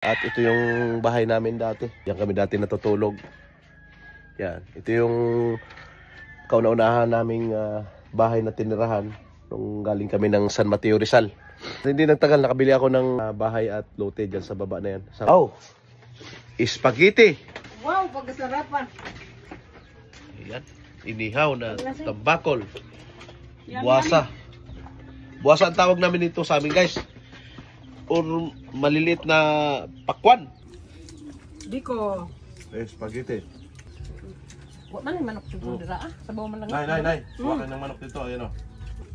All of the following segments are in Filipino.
At ito yung bahay namin dati. Yan kami dati natutulog. Yan. Ito yung kauna-unahan naming bahay na tinirahan nung galing kami ng San Mateo, Rizal. Hindi nagtagal, nakabili ako ng bahay at lote dyan sa baba na yan. Oh! Spaghetti! Wow, pagkasarapan. Ayan. Inihaw na tambakol. Buwasa. Buwasa ang tawag namin dito sa amin, guys. Or maliliit na pakwan. Biko. Spaghetti. Wala man yung manok dito dira ah. Sabaw man lang. Nay. Suwakan ng manok dito. Ayan o.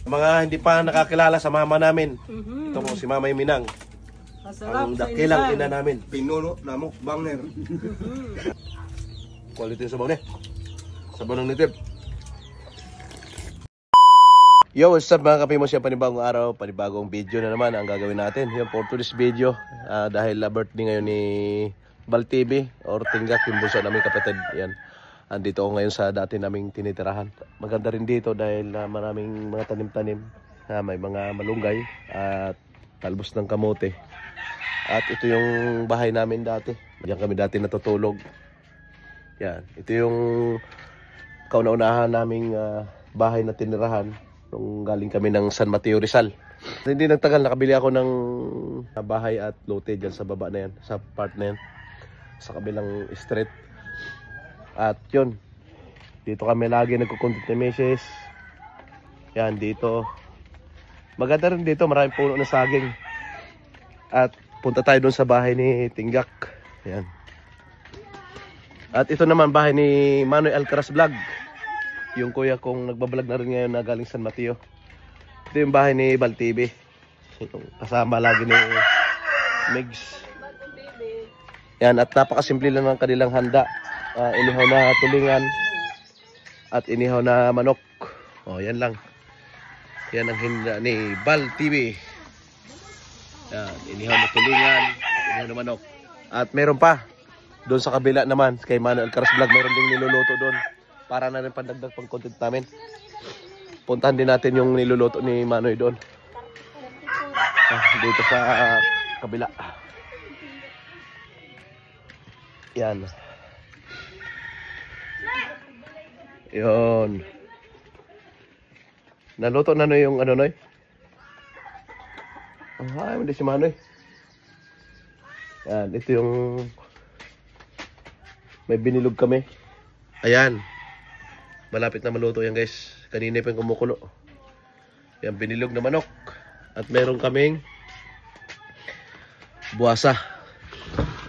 Mga hindi pa nakakilala sa mama namin. Ito po si Mamay Minang. Masarap Ang sa dakilang inisan. ina namin. Pinuno na mukbanger. Quality yung sabaw niya. Sabaw ng nitib. Yo, what's up mga kapimos? Yung panibagong araw, panibagong video na naman ang gagawin natin. Yung for today's video, dahil birthday ngayon ni Bal TV or Tinggak, yung bunso namin kapatid. Yan. Andito ako ngayon sa dati naming tinitirahan. Maganda rin dito dahil maraming mga tanim-tanim. May mga malunggay at talbos ng kamote. At ito yung bahay namin dati. Diyan kami dati natutulog. Yan. Ito yung kauna-unahan naming bahay na tinirahan nung galing kami ng San Mateo, Rizal. Hindi nagtagal, nakabili ako ng bahay at lote dyan sa baba na yan, sa part na yan, sa kabilang street. At yun, dito kami lagi nagkukontent ni Mrs. Yan, dito. Maganda rin dito, maraming puno na saging. At punta tayo doon sa bahay ni Tinggak. Yan. At ito naman bahay ni Manoy Alcaraz Vlog. Yung kuya kong nagbablog na rin ngayon na galing San Mateo. Ito yung bahay ni Bal TV. Kasama lagi ni Migs. Yan, at napakasimple lang ng kanilang handa. Inihaw na tulingan at inihaw na manok. O, yan lang. Yan ang handa ni Bal TV. Yan, inihaw na tulingan, inihaw na manok. At meron pa. Doon sa kabila naman, kay Manoy Alcaraz Vlog, meron ding niluluto doon. Para na rin pandagdag pang content namin. Puntahan din natin yung niluluto ni Manoy doon. Dito sa kabila. Yan. Yun. Naluto na yung ano, Noy? Ay, hindi si Manoy. Yan, ito yung may binilog kami. Ayan. Malapit na maluto yan, guys. Kanina pa yung kumukulo. Yan, binilog na manok. At meron kaming buwasa.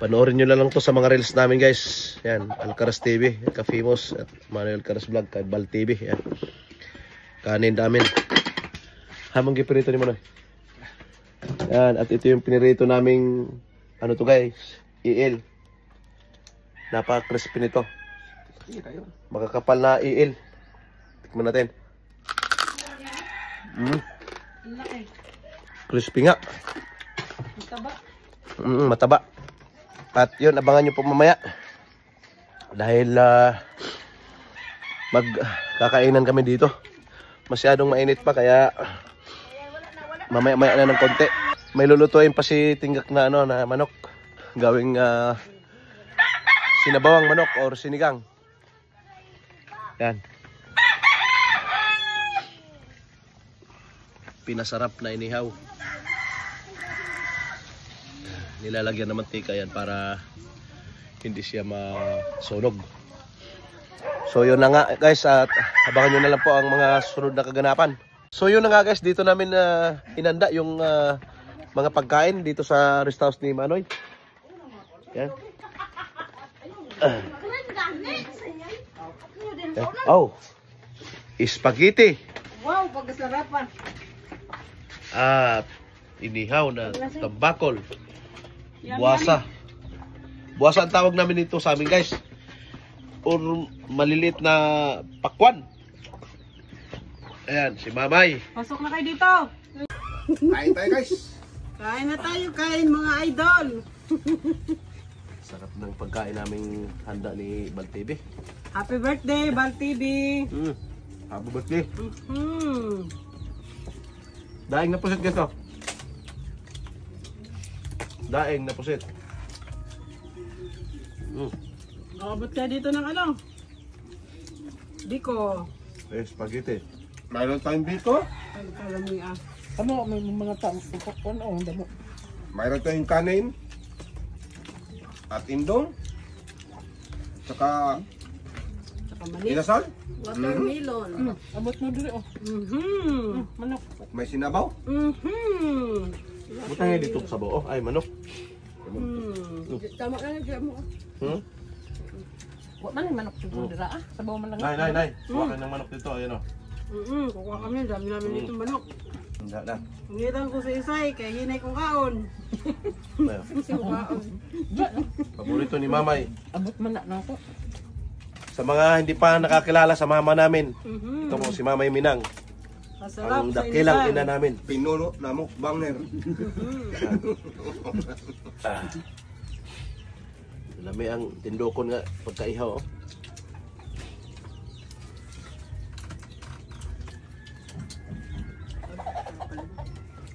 Panoorin nyo lang to sa mga reels namin, guys. Yan, Alcaraz TV, Ka-Famous, at Manoy Alcaraz Vlog, kay Bal TV. Yan. Kanin namin. Hamang gipirito ni Manoy. Yan, at ito yung pinirito naming, ano to, guys, iil. Napaka-crispy nito. Makakapal na iil. Tikman natin. Crispy nga. Mataba. Mataba. At yun, abangan nyo po mamaya. Dahil magkakainan kami dito. Masyadong mainit pa kaya mamaya-maya na ng konti. May lulutuin pa si Tinggak na ano na manok. Gawing sinabawang manok or sinigang. Yan. Pinasarap na inihaw. Nilalagyan ng mantika yan para hindi siya masunog. So yun na nga guys, at abangan nyo na lang po ang mga sunod na kaganapan. So yun na nga guys, dito namin inanda yung mga pagkain dito sa rest house ni Manoy. Yan. Oh, spaghetti. Wow, pagkasarapan. At inihaw na tambakol. Buwasa. Buwasa ang tawag namin dito sa amin, guys. Or maliliit na pakwan. Ayan, si Mamay. Pasok na kayo dito. Kain tayo, guys. Kain na tayo, kain mga idol. Sarap ng pagkain naming handa ni Bal TV. Happy birthday, Bal TV. Happy birthday. Hmm. Daing na pusit guys, oh. Daing na pusit. Nakabot ka dito ng ano? Biko. Spaghetti. Mayroon tayong biko. Ay, kalami ah. Ano, may mga tao. Ano, ang damo. Mayroon tayong kanin. At indong. Saka Saka mani. inasal. Watermelon. Abot mo dito oh. Manok. May sinabaw. Butang nga dito sa buo. Ay, manok. Tama na lang mo. Wa man yung manok dito dira ah. Sabaw man lang. Nay. Kuha kayo ng manok dito. Ayan o. Kukuha kami, dami namin dito manok. Hindi na. Ngitan ko sa isay, kaya hinay kong kaon. Kasi ko kaon. Paborito ni Mamay. Abot man na ako. Sa mga hindi pa nakakilala sa mama namin. Ito po si Mamay Minang. Masarap Ang sa dakilang inisan. ina namin. Pinuno na mukbanger. Lami ang tindokon nga pagkaihaw. Oh.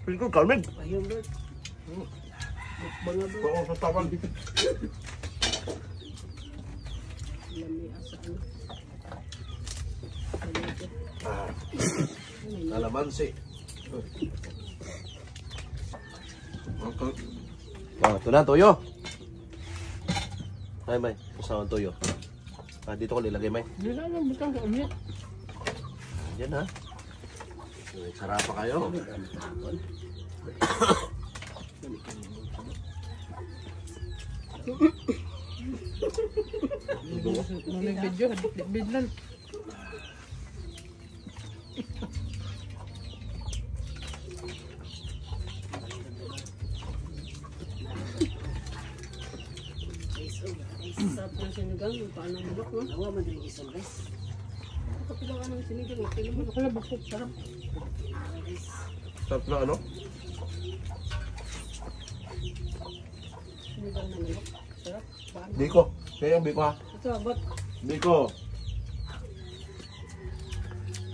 Pili ko, Carmen. Ayun, Lord. Oo, sa tawal. Lami asa ano. Kalamansi. Okay. Ito na, toyo. Ay, May. Kasama ang toyo. Dito ko nilagay, May. Hindi na lang, butang sa ulit. Yan, ha. Sarap pa kayo. May video, bidlan. Sarap ng sinigang, paano bulok no? Awa man din isang guys. Kapilang ka ng sinigang, kailan mo nakalabak po, sarap. Sarap na, ano? Sinigang na bulok, sarap. Paano? Biko. Kaya yung biko, ha? Ito, abot. Biko.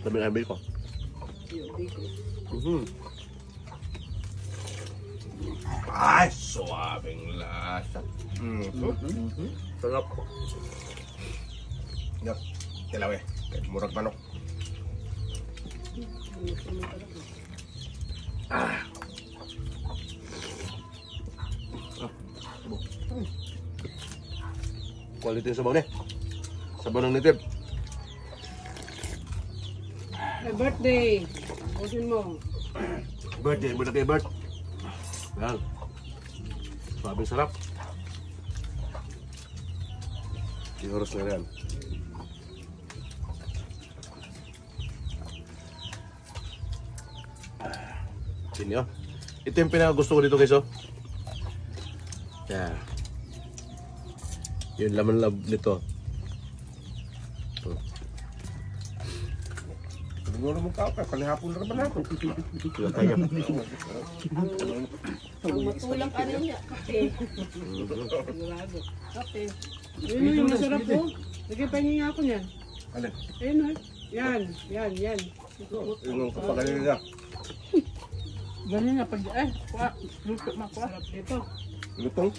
Sabi na yung biko. Yung biko. Ay, suwabing lasa. Sarap. Yak, kilaw eh. Murag manok. Quality yung sabaw, ne? Sabaw ng native. Happy birthday! Busin mo. Birthday, muna kay Bert. Yan. Sabing sarap. Sigurus na yan. Sini oh. Ito yung pinakagusto ko dito guys oh. Yeah. Yung laman lab nito. Siguro mo ka, palihapon na naman ako. Kaya kaya. Ang matulang ka rin niya. Kape. Sigurado. Kape. Yun yung masarap po. Lagay pa niya ako niyan. Alin? Ayun o. Yan. Yan. Yung kapagaling nila. Ganyan na pag... Eh, kuha. Luto makuha. Sarap dito. Lutong.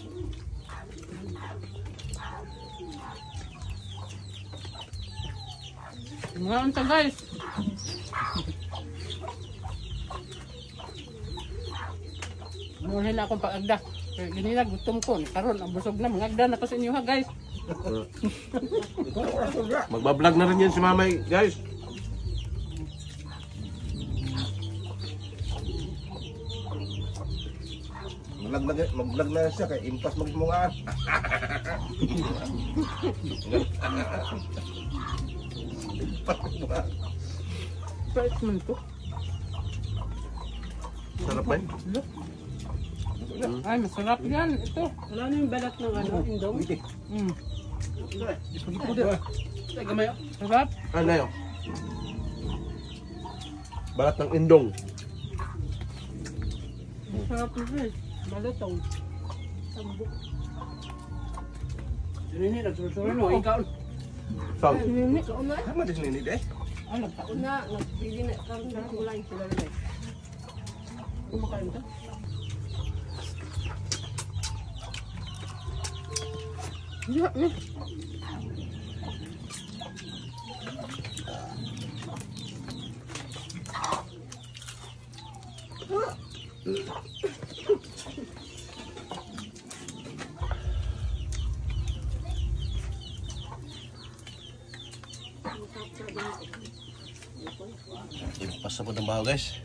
Mga unta guys. Muna na akong pag-agda. Kaya ganila gutom ko. Karon ang busog na. Mag-agda na ko sa inyo ha guys. Magbablog na rin yan si Mamay guys. Mag-vlog na siya kay impas magmunga. Price man to. Sarap ba yun? Ay, masarap yan. Ito. Wala na yung balat ng ano, indong. Sarap. Ano yun? Balat ng indong. Masarap na guys. Balotong. Tambok. Ini nagsusurin mo. Ikaw. Saan? Ini. Kauna. Tama din nini eh. Ano? Kauna. Nagpili na. Karoon na kulay. Sila rin. Kumakain ka? Impas na po ng baho guys.